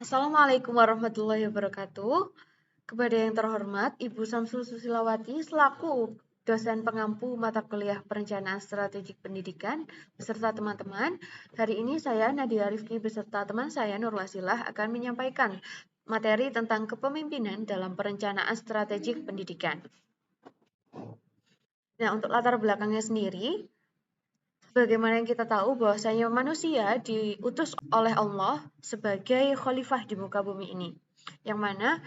Assalamualaikum warahmatullahi wabarakatuh. Kepada yang terhormat, Ibu Samsul Susilawati selaku dosen pengampu mata kuliah Perencanaan Strategik Pendidikan beserta teman-teman. Hari ini saya Nadia Rifki beserta teman saya Nur Wasilah akan menyampaikan materi tentang kepemimpinan dalam perencanaan strategik pendidikan. Nah, untuk latar belakangnya sendiri, sebagaimana yang kita tahu bahwasanya manusia diutus oleh Allah sebagai khalifah di muka bumi ini. Yang mana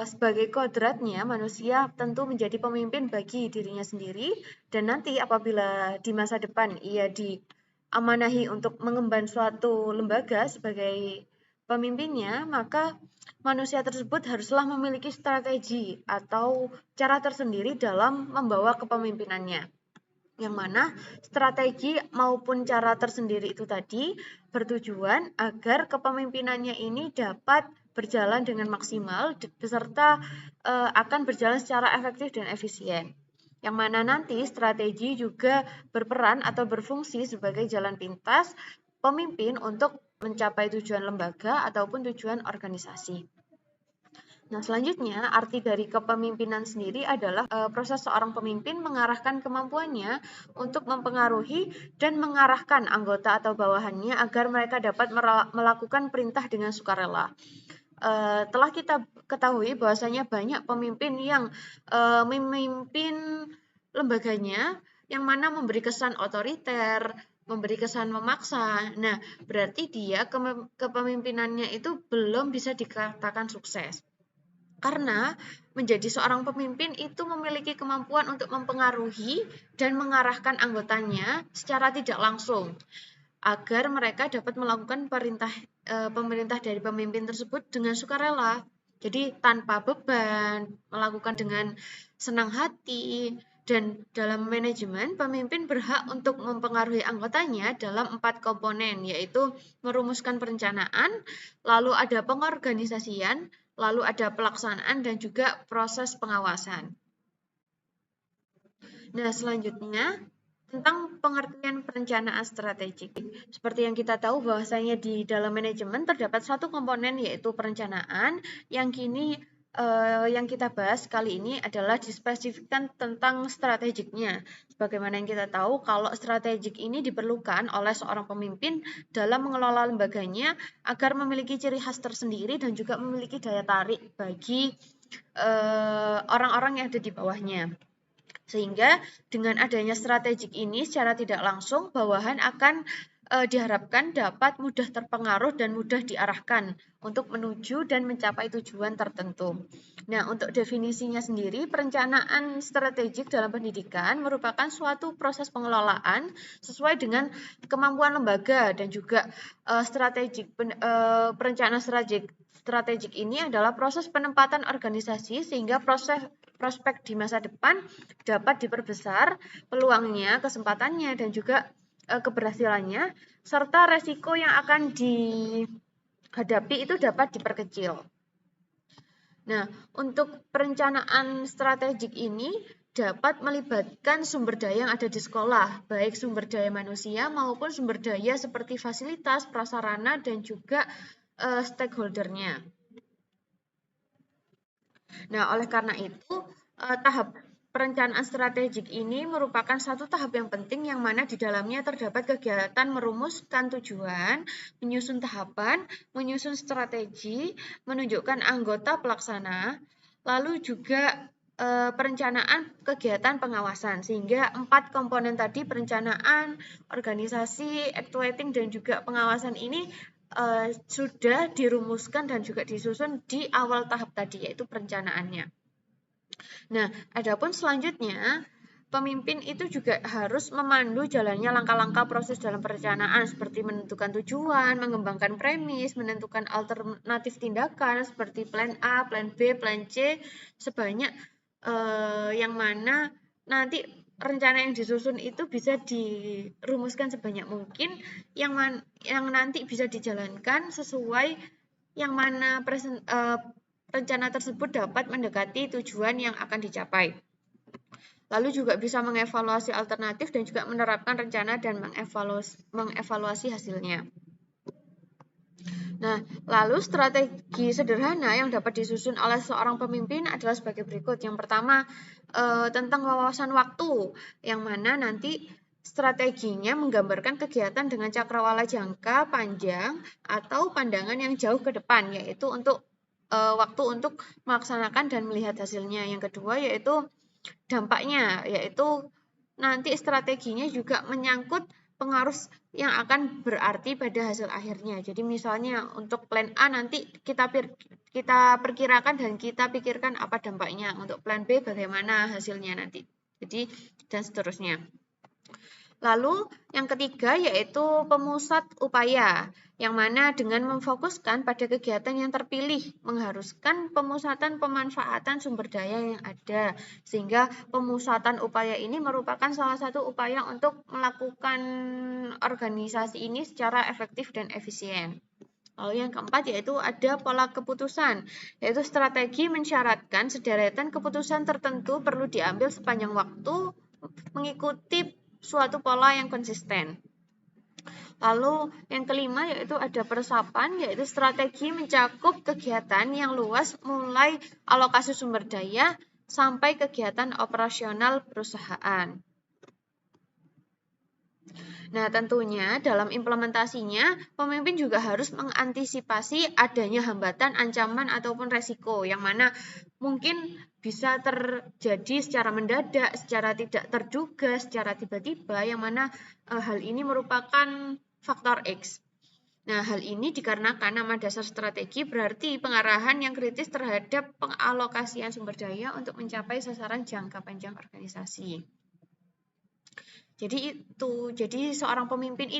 sebagai kodratnya manusia tentu menjadi pemimpin bagi dirinya sendiri dan nanti apabila di masa depan ia diamanahi untuk mengemban suatu lembaga sebagai pemimpinnya, maka manusia tersebut haruslah memiliki strategi atau cara tersendiri dalam membawa kepemimpinannya, yang mana strategi maupun cara tersendiri itu tadi bertujuan agar kepemimpinannya ini dapat berjalan dengan maksimal beserta akan berjalan secara efektif dan efisien. Yang mana nanti strategi juga berperan atau berfungsi sebagai jalan pintas pemimpin untuk mencapai tujuan lembaga ataupun tujuan organisasi. Nah, selanjutnya arti dari kepemimpinan sendiri adalah proses seorang pemimpin mengarahkan kemampuannya untuk mempengaruhi dan mengarahkan anggota atau bawahannya agar mereka dapat melakukan perintah dengan sukarela. Telah kita ketahui bahwasanya banyak pemimpin yang memimpin lembaganya yang mana memberi kesan otoriter, memberi kesan memaksa. Nah, berarti dia kepemimpinannya itu belum bisa dikatakan sukses. Karena menjadi seorang pemimpin itu memiliki kemampuan untuk mempengaruhi dan mengarahkan anggotanya secara tidak langsung agar mereka dapat melakukan pemerintah dari pemimpin tersebut dengan sukarela. Jadi tanpa beban, melakukan dengan senang hati, dan dalam manajemen pemimpin berhak untuk mempengaruhi anggotanya dalam 4 komponen, yaitu merumuskan perencanaan, lalu ada pengorganisasian, lalu ada pelaksanaan dan juga proses pengawasan. Nah, selanjutnya tentang pengertian perencanaan strategik. Seperti yang kita tahu bahwasanya di dalam manajemen terdapat satu komponen yaitu perencanaan yang kini yang kita bahas kali ini adalah dispesifikkan tentang strategiknya. Sebagaimana yang kita tahu kalau strategik ini diperlukan oleh seorang pemimpin dalam mengelola lembaganya agar memiliki ciri khas tersendiri dan juga memiliki daya tarik bagi orang-orang yang ada di bawahnya. Sehingga dengan adanya strategik ini secara tidak langsung bawahan akan diharapkan dapat mudah terpengaruh dan mudah diarahkan untuk menuju dan mencapai tujuan tertentu. Nah, untuk definisinya sendiri, perencanaan strategik dalam pendidikan merupakan suatu proses pengelolaan sesuai dengan kemampuan lembaga dan juga perencanaan strategik ini adalah proses penempatan organisasi sehingga prospek di masa depan dapat diperbesar peluangnya, kesempatannya, dan juga keberhasilannya, serta resiko yang akan dihadapi itu dapat diperkecil. Nah, untuk perencanaan strategik ini dapat melibatkan sumber daya yang ada di sekolah, baik sumber daya manusia maupun sumber daya seperti fasilitas, prasarana, dan juga stakeholder-nya. Nah, oleh karena itu, tahap perencanaan strategik ini merupakan satu tahap yang penting yang mana di dalamnya terdapat kegiatan merumuskan tujuan, menyusun tahapan, menyusun strategi, menunjukkan anggota pelaksana, lalu juga perencanaan kegiatan pengawasan. Sehingga 4 komponen tadi, perencanaan, organisasi, actuating, dan juga pengawasan ini sudah dirumuskan dan juga disusun di awal tahap tadi, yaitu perencanaannya. Nah, adapun selanjutnya, pemimpin itu juga harus memandu jalannya langkah-langkah proses dalam perencanaan seperti menentukan tujuan, mengembangkan premis, menentukan alternatif tindakan seperti plan A, plan B, plan C, sebanyak yang mana nanti rencana yang disusun itu bisa dirumuskan sebanyak mungkin yang nanti bisa dijalankan sesuai yang mana rencana tersebut dapat mendekati tujuan yang akan dicapai. Lalu juga bisa mengevaluasi alternatif dan juga menerapkan rencana dan mengevaluasi hasilnya. Nah, lalu strategi sederhana yang dapat disusun oleh seorang pemimpin adalah sebagai berikut. Yang pertama, tentang wawasan waktu, yang mana nanti strateginya menggambarkan kegiatan dengan cakrawala jangka panjang atau pandangan yang jauh ke depan, yaitu untuk waktu untuk melaksanakan dan melihat hasilnya. Yang kedua yaitu dampaknya, yaitu nanti strateginya juga menyangkut pengaruh yang akan berarti pada hasil akhirnya. Jadi misalnya untuk plan A nanti kita perkirakan dan kita pikirkan apa dampaknya. Untuk plan B bagaimana hasilnya nanti. Jadi dan seterusnya. Lalu yang ketiga yaitu pemusat upaya, yang mana dengan memfokuskan pada kegiatan yang terpilih, mengharuskan pemusatan pemanfaatan sumber daya yang ada, sehingga pemusatan upaya ini merupakan salah satu upaya untuk melakukan organisasi ini secara efektif dan efisien. Lalu yang keempat yaitu ada pola keputusan, yaitu strategi mensyaratkan sederetan keputusan tertentu perlu diambil sepanjang waktu mengikuti suatu pola yang konsisten. Lalu yang kelima yaitu ada peresapan, yaitu strategi mencakup kegiatan yang luas mulai alokasi sumber daya sampai kegiatan operasional perusahaan. Nah, tentunya dalam implementasinya, pemimpin juga harus mengantisipasi adanya hambatan, ancaman, ataupun resiko, yang mana mungkin bisa terjadi secara mendadak, secara tidak terduga, secara tiba-tiba, yang mana hal ini merupakan faktor X. Nah, hal ini dikarenakan nama dasar strategi berarti pengarahan yang kritis terhadap pengalokasian sumber daya untuk mencapai sasaran jangka panjang organisasi. Jadi seorang pemimpin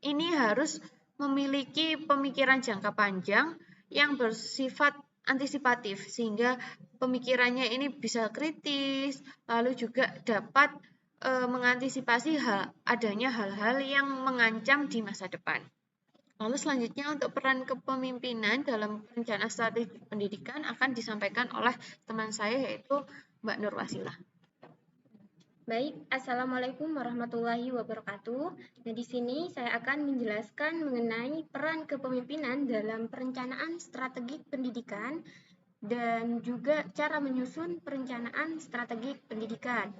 ini harus memiliki pemikiran jangka panjang yang bersifat antisipatif, sehingga pemikirannya ini bisa kritis, lalu juga dapat mengantisipasi adanya hal-hal yang mengancam di masa depan. Lalu selanjutnya untuk peran kepemimpinan dalam perencanaan strategi pendidikan akan disampaikan oleh teman saya yaitu Mbak Nur Wasilah. Baik, Assalamualaikum warahmatullahi wabarakatuh. Nah, di sini saya akan menjelaskan mengenai peran kepemimpinan dalam perencanaan strategik pendidikan dan juga cara menyusun perencanaan strategik pendidikan.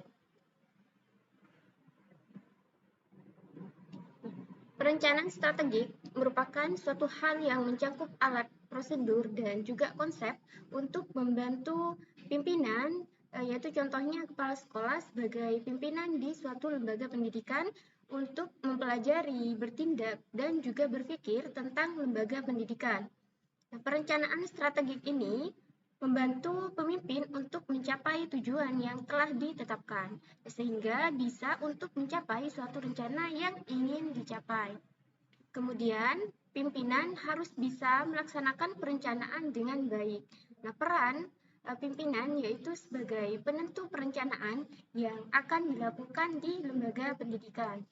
Perencanaan strategik merupakan suatu hal yang mencakup alat, prosedur, dan juga konsep untuk membantu pimpinan, yaitu contohnya kepala sekolah sebagai pimpinan di suatu lembaga pendidikan untuk mempelajari, bertindak, dan juga berpikir tentang lembaga pendidikan. Nah, perencanaan strategik ini membantu pemimpin untuk mencapai tujuan yang telah ditetapkan, sehingga bisa untuk mencapai suatu rencana yang ingin dicapai. Kemudian, pimpinan harus bisa melaksanakan perencanaan dengan baik. Nah, peran pimpinan yaitu sebagai penentu perencanaan yang akan dilakukan di lembaga pendidikan.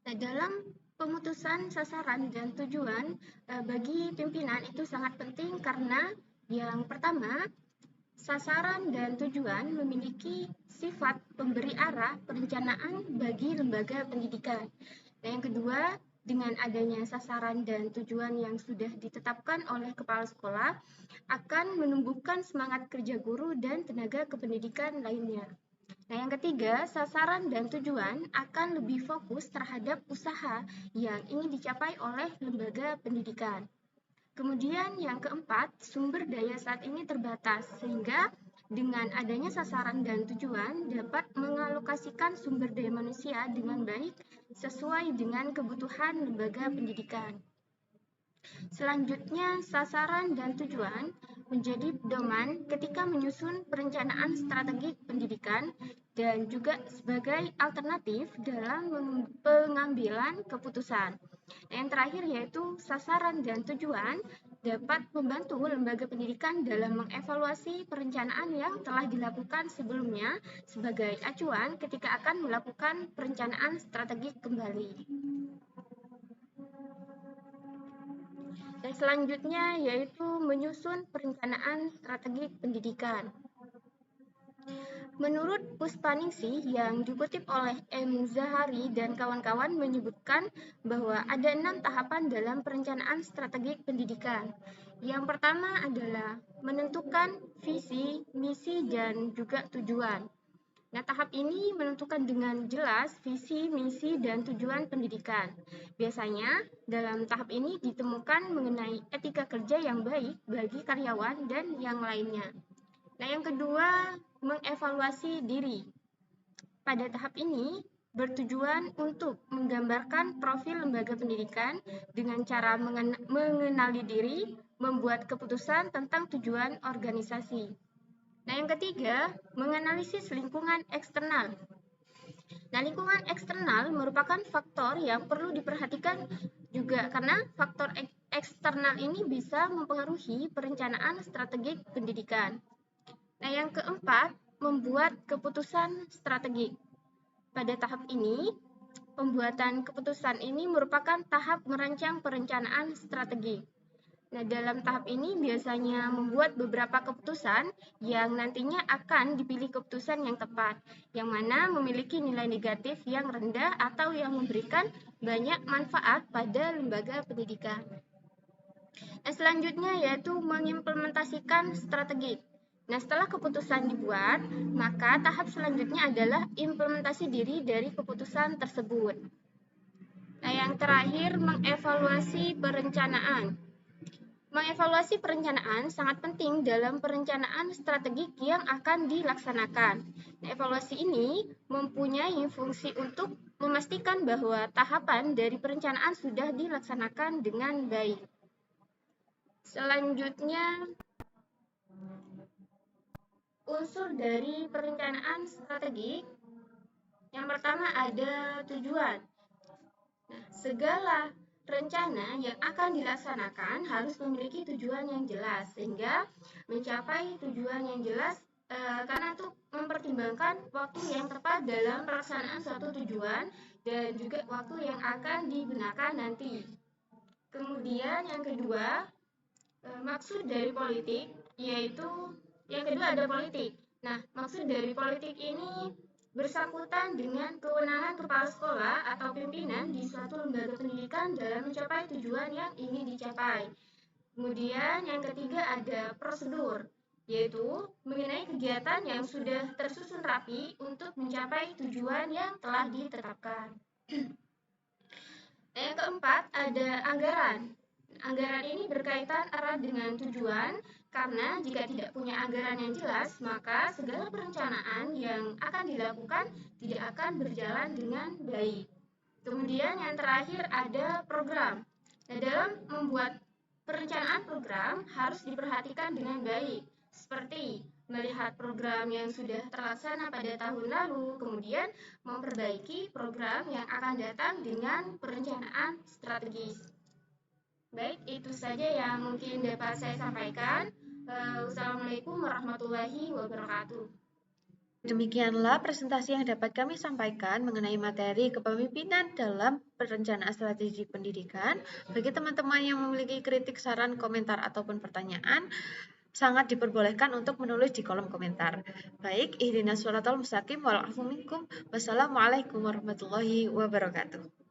Nah, dalam pemutusan sasaran dan tujuan bagi pimpinan itu sangat penting karena yang pertama, sasaran dan tujuan memiliki sifat pemberi arah perencanaan bagi lembaga pendidikan. Nah, yang kedua, dengan adanya sasaran dan tujuan yang sudah ditetapkan oleh kepala sekolah akan menumbuhkan semangat kerja guru dan tenaga kependidikan lainnya. Nah, yang ketiga, sasaran dan tujuan akan lebih fokus terhadap usaha yang ingin dicapai oleh lembaga pendidikan. Kemudian yang keempat, sumber daya saat ini terbatas, sehingga dengan adanya sasaran dan tujuan dapat mengalokasikan sumber daya manusia dengan baik sesuai dengan kebutuhan lembaga pendidikan. Selanjutnya, sasaran dan tujuan menjadi pedoman ketika menyusun perencanaan strategik pendidikan dan juga sebagai alternatif dalam pengambilan keputusan. Yang terakhir yaitu sasaran dan tujuan dapat membantu lembaga pendidikan dalam mengevaluasi perencanaan yang telah dilakukan sebelumnya sebagai acuan ketika akan melakukan perencanaan strategik kembali. Dan selanjutnya yaitu menyusun perencanaan strategik pendidikan. Menurut Puspaningsih yang dikutip oleh M. Zahari dan kawan-kawan menyebutkan bahwa ada 6 tahapan dalam perencanaan strategik pendidikan. Yang pertama adalah menentukan visi, misi, dan juga tujuan. Nah, tahap ini menentukan dengan jelas visi, misi, dan tujuan pendidikan. Biasanya, dalam tahap ini ditemukan mengenai etika kerja yang baik bagi karyawan dan yang lainnya. Nah, yang kedua, mengevaluasi diri. Pada tahap ini, bertujuan untuk menggambarkan profil lembaga pendidikan dengan cara mengenali diri, membuat keputusan tentang tujuan organisasi. Nah, yang ketiga, menganalisis lingkungan eksternal. Nah, lingkungan eksternal merupakan faktor yang perlu diperhatikan juga karena faktor eksternal ini bisa mempengaruhi perencanaan strategik pendidikan. Nah, yang keempat, membuat keputusan strategik. Pada tahap ini, pembuatan keputusan ini merupakan tahap merancang perencanaan strategi. Nah, dalam tahap ini biasanya membuat beberapa keputusan yang nantinya akan dipilih keputusan yang tepat, yang mana memiliki nilai negatif yang rendah atau yang memberikan banyak manfaat pada lembaga pendidikan. Nah, selanjutnya yaitu mengimplementasikan strategi. Nah, setelah keputusan dibuat, maka tahap selanjutnya adalah implementasi diri dari keputusan tersebut. Nah, yang terakhir, mengevaluasi perencanaan. Mengevaluasi perencanaan sangat penting dalam perencanaan strategik yang akan dilaksanakan. Nah, evaluasi ini mempunyai fungsi untuk memastikan bahwa tahapan dari perencanaan sudah dilaksanakan dengan baik. Selanjutnya, unsur dari perencanaan strategik. Yang pertama ada tujuan. Nah, segala rencana yang akan dilaksanakan harus memiliki tujuan yang jelas, sehingga mencapai tujuan yang jelas karena untuk mempertimbangkan waktu yang tepat dalam pelaksanaan suatu tujuan dan juga waktu yang akan digunakan nanti. Kemudian yang kedua, maksud dari politik, yaitu yang kedua ada politik. Nah, maksud dari politik ini bersangkutan dengan kewenangan kepala sekolah atau pimpinan di suatu lembaga pendidikan dalam mencapai tujuan yang ingin dicapai. Kemudian yang ketiga ada prosedur, yaitu mengenai kegiatan yang sudah tersusun rapi untuk mencapai tujuan yang telah ditetapkan. Yang keempat ada anggaran. Anggaran ini berkaitan erat dengan tujuan, karena jika tidak punya anggaran yang jelas, maka segala perencanaan yang akan dilakukan tidak akan berjalan dengan baik. Kemudian yang terakhir ada program. Nah, dalam membuat perencanaan program harus diperhatikan dengan baik, seperti melihat program yang sudah terlaksana pada tahun lalu, kemudian memperbaiki program yang akan datang dengan perencanaan strategis. Baik, itu saja yang mungkin dapat saya sampaikan. Wassalamualaikum warahmatullahi wabarakatuh. Demikianlah presentasi yang dapat kami sampaikan mengenai materi kepemimpinan dalam perencanaan strategi pendidikan. Bagi teman-teman yang memiliki kritik, saran, komentar, ataupun pertanyaan, sangat diperbolehkan untuk menulis di kolom komentar. Baik, ihdinas shiratal mustaqim wal afu minkum. Wassalamualaikum warahmatullahi wabarakatuh.